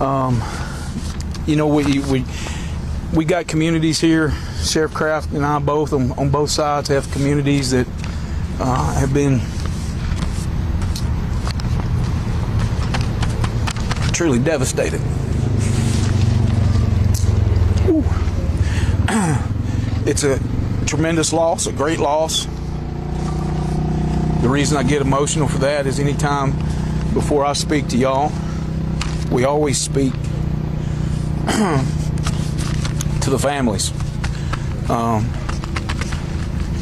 You know, we got communities here. Sheriff Kraft and I both on both sides have communities that have been truly devastated. Ooh. It's a tremendous loss, a great loss. The reason I get emotional for that is anytime before I speak to y'all, we always speak to the families.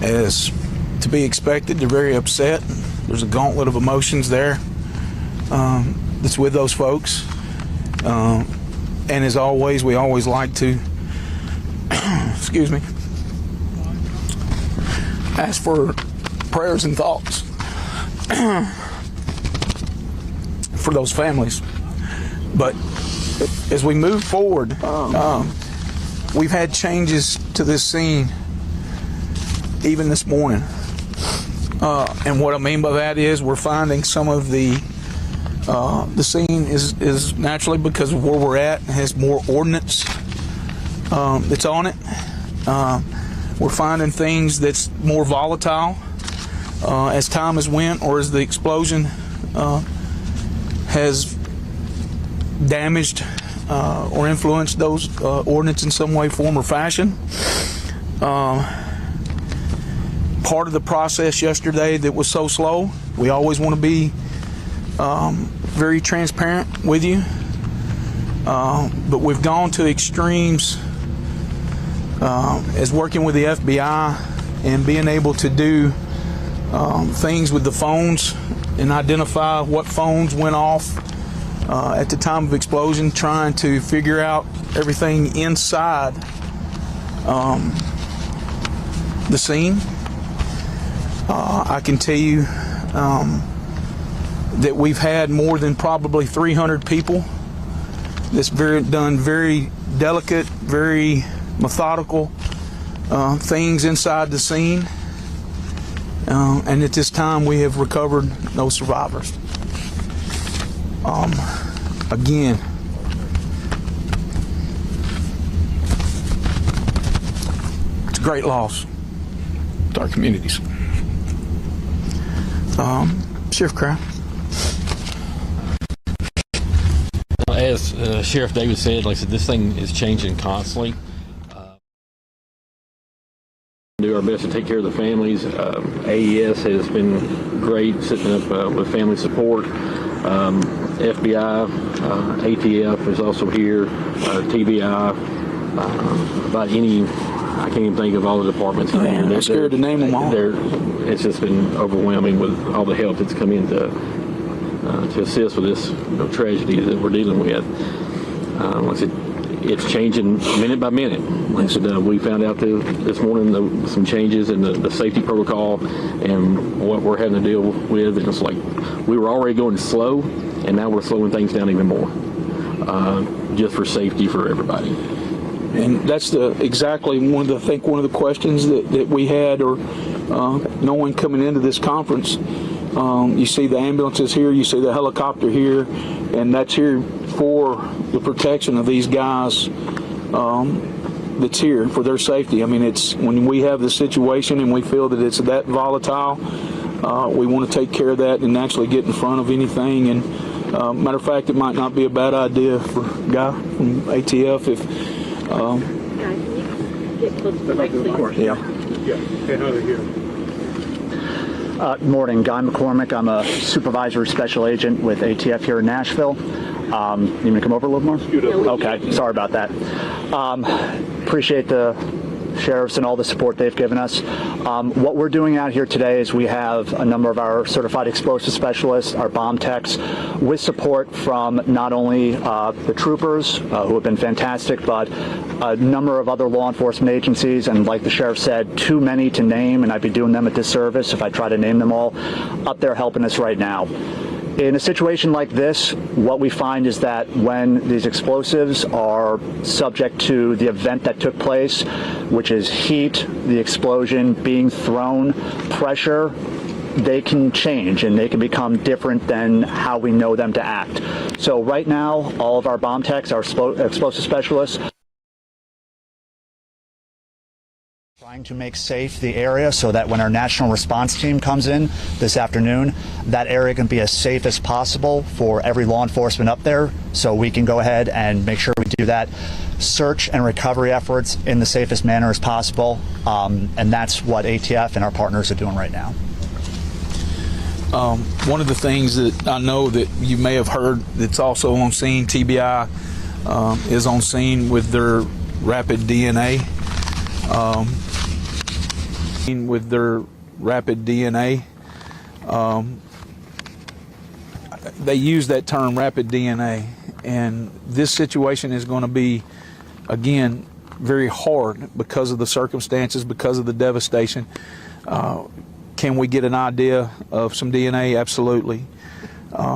As to be expected, they're very upset. There's a gauntlet of emotions there that's with those folks. And as always, we always like to, excuse me, ask for prayers and thoughts for those families. But as we move forward, we've had changes to this scene even this morning. And what I mean by that is we're finding some of the scene is naturally, because of where we're at, has more ordnance that's on it. We're finding things that's more volatile as time has went, or as the explosion has damaged or influenced those ordnance in some way, form, or fashion. Part of the process yesterday that was so slow, we always want to be very transparent with you, but we've gone to extremes as working with the FBI and being able to do things with the phones and identify what phones went off at the time of explosion, trying to figure out everything inside the scene. I can tell you that we've had more than probably 300 people that's done very delicate, very methodical things inside the scene. And at this time we have recovered no survivors. Again, it's a great loss to our communities. Sheriff Kraft. As Sheriff Davis said, like I said, this thing is changing constantly. Do our best to take care of the families. AES has been great sitting up with family support. FBI, ATF is also here, TBI, about any, I can't even think of all the departments. I'm scared to name them all. It's just been overwhelming with all the help that's come in to assist with this tragedy that we're dealing with. Like I said, it's changing minute by minute. Like I said, we found out this morning some changes in the safety protocol and what we're having to deal with. And it's like we were already going slow, and now we're slowing things down even more, just for safety for everybody. And that's exactly one of the questions that we had, or knowing coming into this conference. You see the ambulances here, you see the helicopter here, and that's here for the protection of these guys that's here for their safety. I mean, it's when we have the situation and we feel that it's that volatile, we want to take care of that and actually get in front of anything. And matter of fact, it might not be a bad idea for a guy from ATF if can you get close to the mic, please? Of course. Yeah. And over here. Good morning, Guy McCormick. I'm a supervisory special agent with ATF here in Nashville. You want me to come over a little more? Okay, sorry about that. Appreciate the sheriffs and all the support they've given us. What we're doing out here today is we have a number of our certified explosive specialists, our bomb techs, with support from not only the troopers, who have been fantastic, but a number of other law enforcement agencies, and like the sheriff said, too many to name, and I'd be doing them a disservice if I try to name them all, up there helping us right now. In a situation like this, what we find is that when these explosives are subject to the event that took place, which is heat, the explosion, being thrown, pressure, they can change and they can become different than how we know them to act. So right now, all of our bomb techs, our explosive specialists, trying to make safe the area so that when our national response team comes in this afternoon, that area can be as safe as possible for every law enforcement up there, so we can go ahead and make sure we do that search and recovery efforts in the safest manner as possible, and that's what ATF and our partners are doing right now. One of the things that I know that you may have heard that's also on scene, TBI is on scene with their rapid DNA. They use that term, rapid DNA, and this situation is going to be, again, very hard because of the circumstances, because of the devastation. Can we get an idea of some DNA? Absolutely.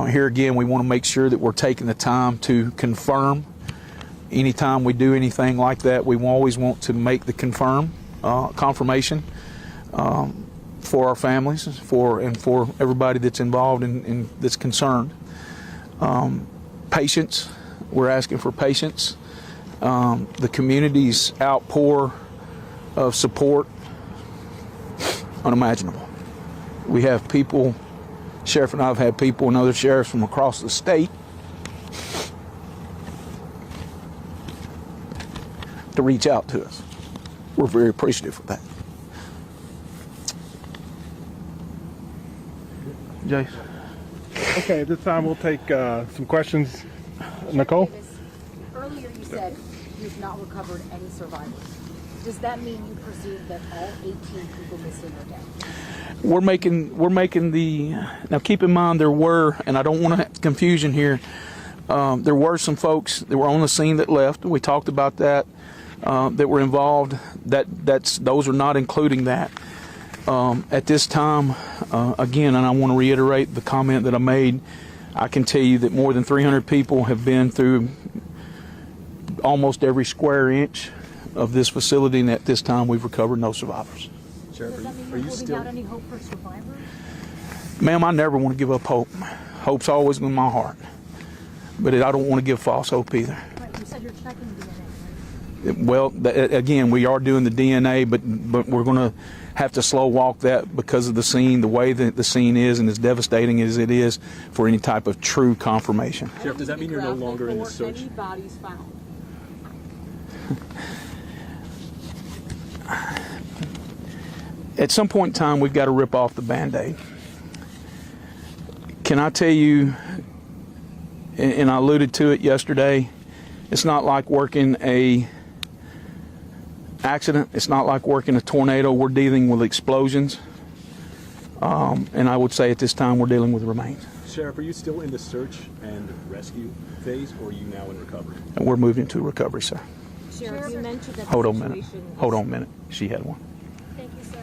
Here again, we want to make sure that we're taking the time to confirm. Anytime we do anything like that, we always want to make the confirmation for our families, and for everybody that's involved and that's concerned. Patience. We're asking for patience. The community's outpour of support, unimaginable. We have people, Sheriff and I have had people and other sheriffs from across the state to reach out to us. We're very appreciative of that. Jace? Okay, at this time we'll take some questions. Nicole? Earlier you said you've not recovered any survivors. Does that mean you presume that all 18 people missing are dead? We're making the, now keep in mind there were, and I don't want to have confusion here, there were some folks that were on the scene that left. We talked about that, that were involved. Those are not including that. At this time, again, and I want to reiterate the comment that I made, I can tell you that more than 300 people have been through almost every square inch of this facility, and at this time we've recovered no survivors. Sheriff, does that mean you're holding out any hope for survivors? Ma'am, I never want to give up hope. Hope's always in my heart, but I don't want to give false hope either. Right, you said you're checking DNA, right? Well, again, we are doing the DNA, but we're going to have to slow walk that because of the scene, the way that the scene is, and as devastating as it is for any type of true confirmation. Sheriff, does that mean you're no longer in the search? Any bodies found? At some point in time, we've got to rip off the Band-Aid. Can I tell you, and I alluded to it yesterday, it's not like working a accident. It's not like working a tornado. We're dealing with explosions. And I would say at this time we're dealing with remains. Sheriff, are you still in the search and rescue phase, or are you now in recovery? And we're moving to recovery, sir. Sheriff, you mentioned that Hold the on a minute. situation Hold on a minute. She had one. Thank you, sir.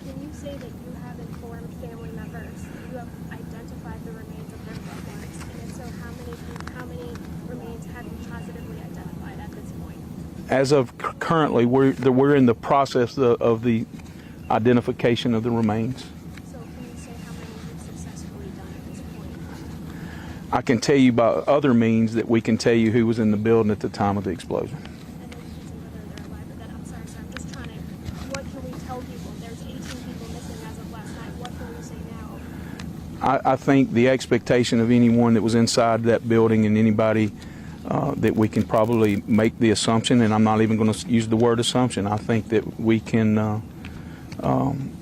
Can you say that you have informed family members, you have identified the remains of their loved ones, and if so, how many remains have you positively identified at this point? As of currently, we're in the process of the identification of the remains. So can you say how many you've successfully done at this point? I can tell you by other means that we can tell you who was in the building at the time of the explosion. And then you can say whether they're alive, but then I'm sorry, sir, I'm just trying to, what can we tell people? There's 18 people missing as of last night. What can we say now? I think the expectation of anyone that was inside that building and anybody that we can probably make the assumption, and I'm not even going to use the word assumption, I think that we can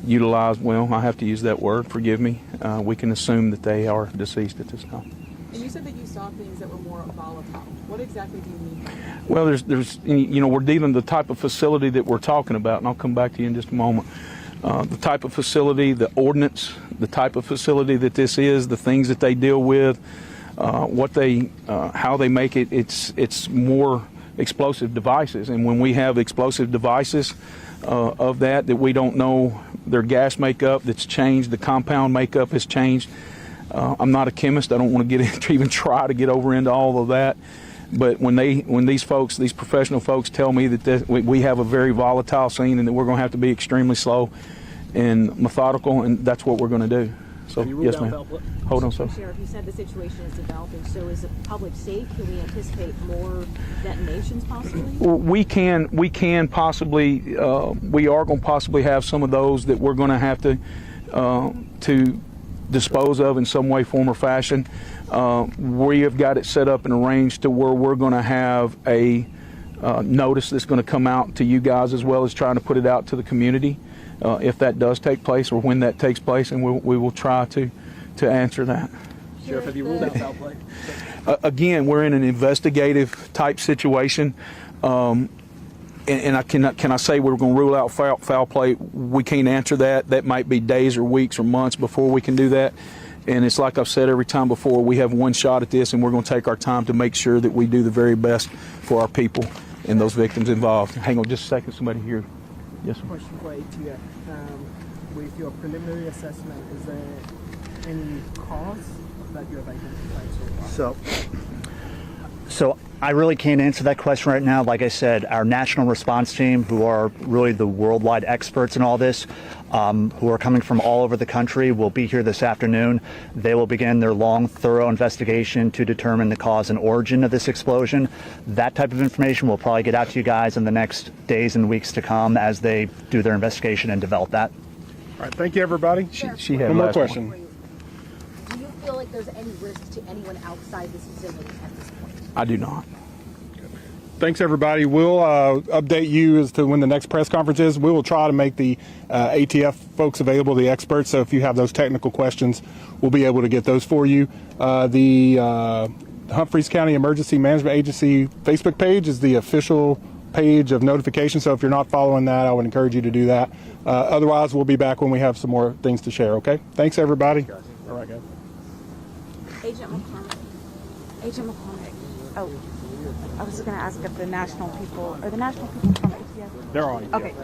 utilize, well, I have to use that word, forgive me, we can assume that they are deceased at this time. And you said that you saw things that were more volatile. What exactly do you mean? Well, there's we're dealing the type of facility that we're talking about, and I'll come back to you in just a moment. The type of facility, the ordinance, the type of facility that this is, the things that they deal with, how they make it. It's more explosive devices, and when we have explosive devices of that we don't know their gas makeup that's changed, the compound makeup has changed. I'm not a chemist. I don't want to get into even try to get over into all of that. But when these professional folks tell me that we have a very volatile scene and that we're going to have to be extremely slow, and methodical, and that's what we're going to do. So, Have you ruled yes, out ma'am. foul play? Hold on, sir. Sheriff, you said the situation is developing, so is the public safe? Can we anticipate more detonations possibly? We can possibly, we are going to possibly have some of those that we're going to have to dispose of in some way, form, or fashion. We have got it set up and arranged to where we're going to have a notice that's going to come out to you guys, as well as trying to put it out to the community if that does take place or when that takes place, and we will try to answer that. Sheriff, have you ruled out foul play? Again, we're in an investigative type situation, and can I say we're going to rule out foul play? We can't answer that. That might be days or weeks or months before we can do that. And it's like I've said every time before, we have one shot at this, and we're going to take our time to make sure that we do the very best for our people and those victims involved. Hang on just a second, somebody here. Yes, sir. Question for ATF. With your preliminary assessment, is there any cause that you have identified so far? So I really can't answer that question right now. Like I said, our national response team, who are really the worldwide experts in all this, who are coming from all over the country, will be here this afternoon. They will begin their long, thorough investigation to determine the cause and origin of this explosion. That type of information will probably get out to you guys in the next days and weeks to come as they do their investigation and develop that. All right, thank you, everybody. She had One more last question. Do you feel like there's any risk to anyone outside this facility at this point? I do not. Thanks, everybody. We'll update you as to when the next press conference is. We will try to make the ATF folks available, the experts. So if you have those technical questions, we'll be able to get those for you. The Humphreys County Emergency Management Agency Facebook page is the official page of notification. So if you're not following that, I would encourage you to do that. Otherwise, we'll be back when we have some more things to share. Okay. Thanks, everybody. All right, guys. Agent McCormick. Agent McCormick. Oh, I was going to ask if the national people, are the national people from ATF? They're on. Okay.